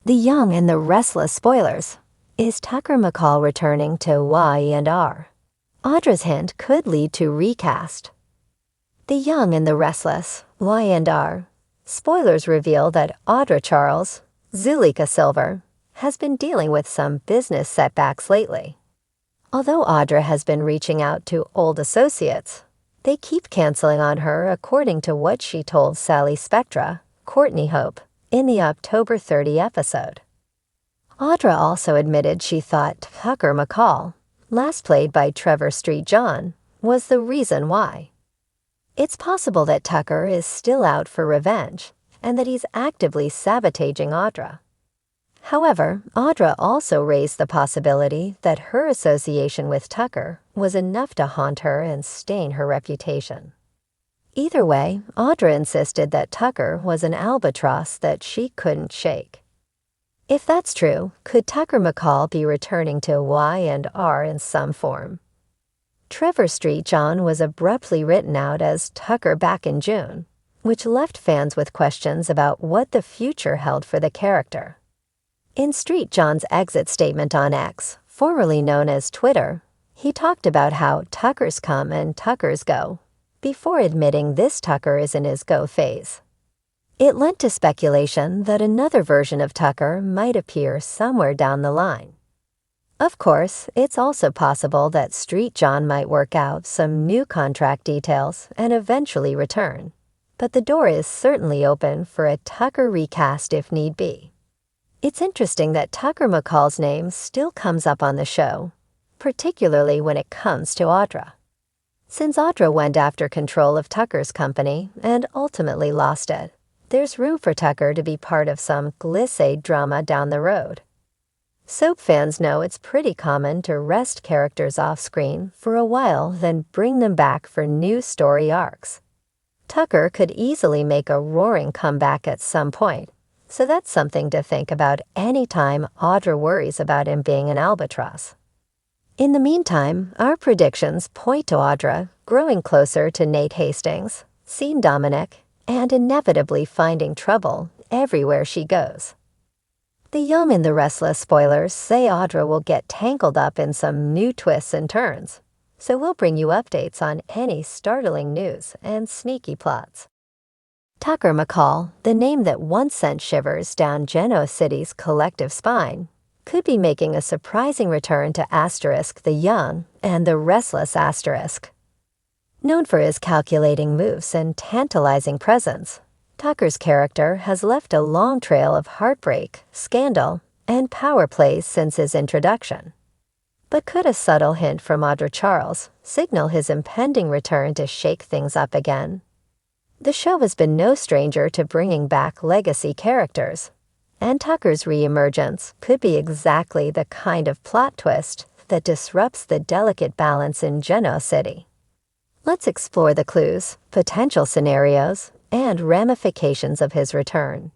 The Young and the Restless spoilers. Is Tucker McCall returning to Y&R? Audra's hint could lead to recast. The Young and the Restless, Y&R. Spoilers reveal that Audra Charles, Zulika Silver, has been dealing with some business setbacks lately. Although Audra has been reaching out to old associates, they keep canceling on her according to what she told Sally Spectra, Courtney Hope, in the October 30 episode. Audra also admitted she thought Tucker McCall, last played by Trevor Street John, was the reason why. It's possible that Tucker is still out for revenge and that he's actively sabotaging Audra. However, Audra also raised the possibility that her association with Tucker was enough to haunt her and stain her reputation. Either way, Audra insisted that Tucker was an albatross that she couldn't shake. If that's true, could Tucker McCall be returning to Y&R in some form? Trevor Street John was abruptly written out as Tucker back in June, which left fans with questions about what the future held for the character. In Street John's exit statement on X, formerly known as Twitter, he talked about how Tuckers come and Tuckers go, before admitting this Tucker is in his go phase. It led to speculation that another version of Tucker might appear somewhere down the line. Of course, it's also possible that Street John might work out some new contract details and eventually return, but the door is certainly open for a Tucker recast if need be. It's interesting that Tucker McCall's name still comes up on the show, particularly when it comes to Audra. Since Audra went after control of Tucker's company and ultimately lost it, there's room for Tucker to be part of some glissade drama down the road. Soap fans know it's pretty common to rest characters off-screen for a while, then bring them back for new story arcs. Tucker could easily make a roaring comeback at some point, so that's something to think about any time Audra worries about him being an albatross. In the meantime, our predictions point to Audra growing closer to Nate Hastings, seeing Dominic, and inevitably finding trouble everywhere she goes. The Young and the Restless spoilers say Audra will get tangled up in some new twists and turns, so we'll bring you updates on any startling news and sneaky plots. Tucker McCall, the name that once sent shivers down Genoa City's collective spine, could be making a surprising return to Asterisk the Young and the Restless Asterisk. Known for his calculating moves and tantalizing presence, Tucker's character has left a long trail of heartbreak, scandal, and power plays since his introduction. But could a subtle hint from Audra Charles signal his impending return to shake things up again? The show has been no stranger to bringing back legacy characters, and Tucker's re-emergence could be exactly the kind of plot twist that disrupts the delicate balance in Genoa City. Let's explore the clues, potential scenarios, and ramifications of his return.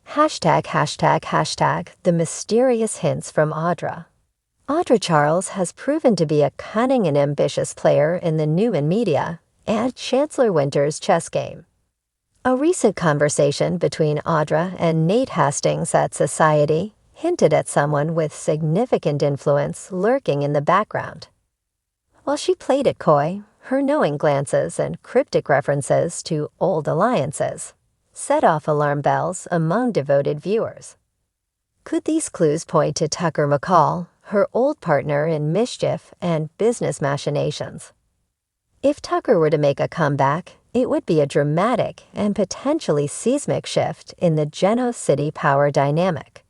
#the mysterious hints from Audra. Audra Charles has proven to be a cunning and ambitious player in the Newman media and Chancellor Winter's chess game. A recent conversation between Audra and Nate Hastings at Society hinted at someone with significant influence lurking in the background. While she played it coy, her knowing glances and cryptic references to old alliances set off alarm bells among devoted viewers. Could these clues point to Tucker McCall, her old partner in mischief and business machinations? If Tucker were to make a comeback, it would be a dramatic and potentially seismic shift in the Genoa City power dynamic.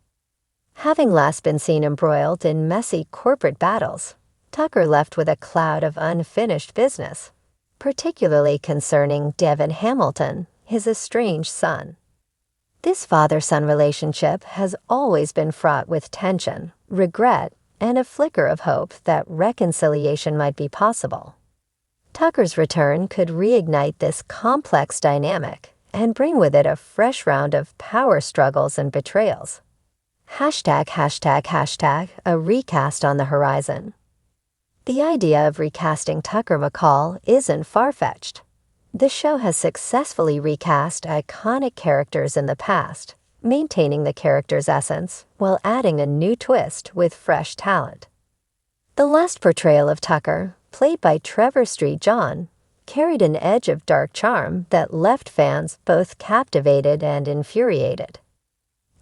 Having last been seen embroiled in messy corporate battles, Tucker left with a cloud of unfinished business, particularly concerning Devin Hamilton, his estranged son. This father-son relationship has always been fraught with tension, regret, and a flicker of hope that reconciliation might be possible. Tucker's return could reignite this complex dynamic and bring with it a fresh round of power struggles and betrayals. #a recast on the horizon. The idea of recasting Tucker McCall isn't far-fetched. The show has successfully recast iconic characters in the past, maintaining the character's essence while adding a new twist with fresh talent. The last portrayal of Tucker, played by Trevor Street John, carried an edge of dark charm that left fans both captivated and infuriated.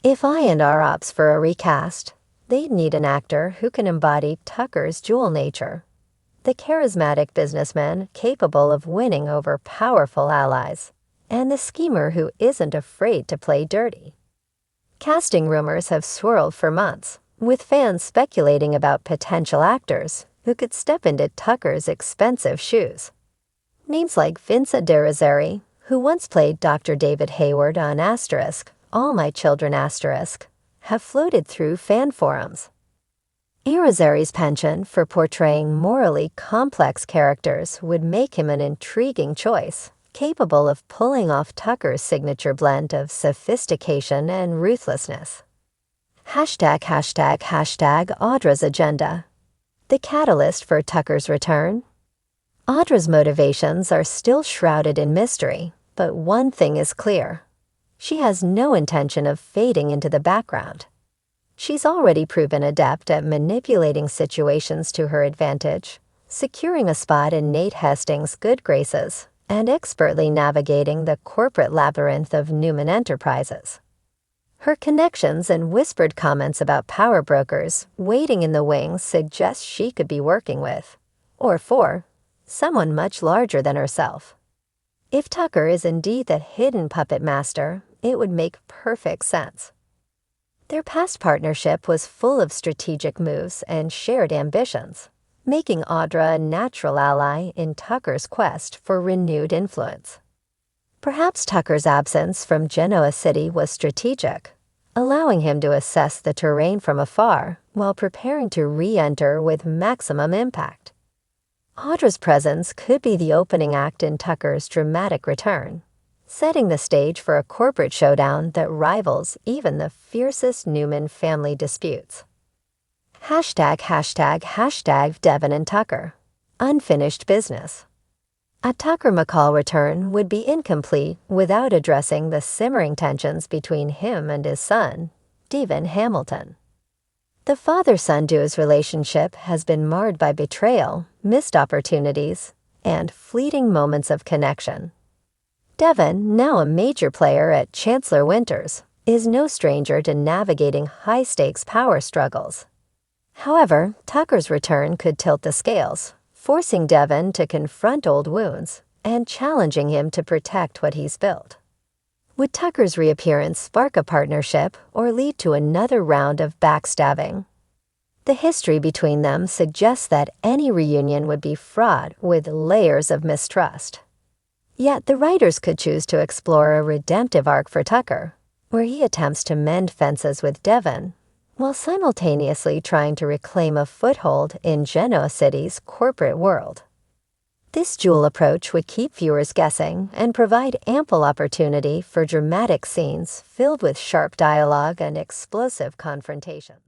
If I&R opts for a recast, they'd need an actor who can embody Tucker's dual nature, the charismatic businessman capable of winning over powerful allies, and the schemer who isn't afraid to play dirty. Casting rumors have swirled for months, with fans speculating about potential actors who could step into Tucker's expensive shoes. Names like Vincent D'Erizzeri, who once played Dr. David Hayward on Asterisk, All My Children Asterisk, have floated through fan forums. Erizzeri's penchant for portraying morally complex characters would make him an intriguing choice, capable of pulling off Tucker's signature blend of sophistication and ruthlessness. #Audra's agenda. The catalyst for Tucker's return? Audra's motivations are still shrouded in mystery, but one thing is clear. She has no intention of fading into the background. She's already proven adept at manipulating situations to her advantage, securing a spot in Nate Hastings' good graces, and expertly navigating the corporate labyrinth of Newman Enterprises. Her connections and whispered comments about power brokers waiting in the wings suggest she could be working with, or for, someone much larger than herself. If Tucker is indeed the hidden puppet master, it would make perfect sense. Their past partnership was full of strategic moves and shared ambitions, making Audra a natural ally in Tucker's quest for renewed influence. Perhaps Tucker's absence from Genoa City was strategic, allowing him to assess the terrain from afar while preparing to re-enter with maximum impact. Audra's presence could be the opening act in Tucker's dramatic return, setting the stage for a corporate showdown that rivals even the fiercest Newman family disputes. #Devon and Tucker. Unfinished business. A Tucker McCall return would be incomplete without addressing the simmering tensions between him and his son, Devon Hamilton. The father-son duo's relationship has been marred by betrayal, missed opportunities, and fleeting moments of connection. Devon, now a major player at Chancellor Winters, is no stranger to navigating high-stakes power struggles. However, Tucker's return could tilt the scales, forcing Devon to confront old wounds and challenging him to protect what he's built. Would Tucker's reappearance spark a partnership or lead to another round of backstabbing? The history between them suggests that any reunion would be fraught with layers of mistrust. Yet the writers could choose to explore a redemptive arc for Tucker, where he attempts to mend fences with Devon, while simultaneously trying to reclaim a foothold in Genoa City's corporate world. This dual approach would keep viewers guessing and provide ample opportunity for dramatic scenes filled with sharp dialogue and explosive confrontations.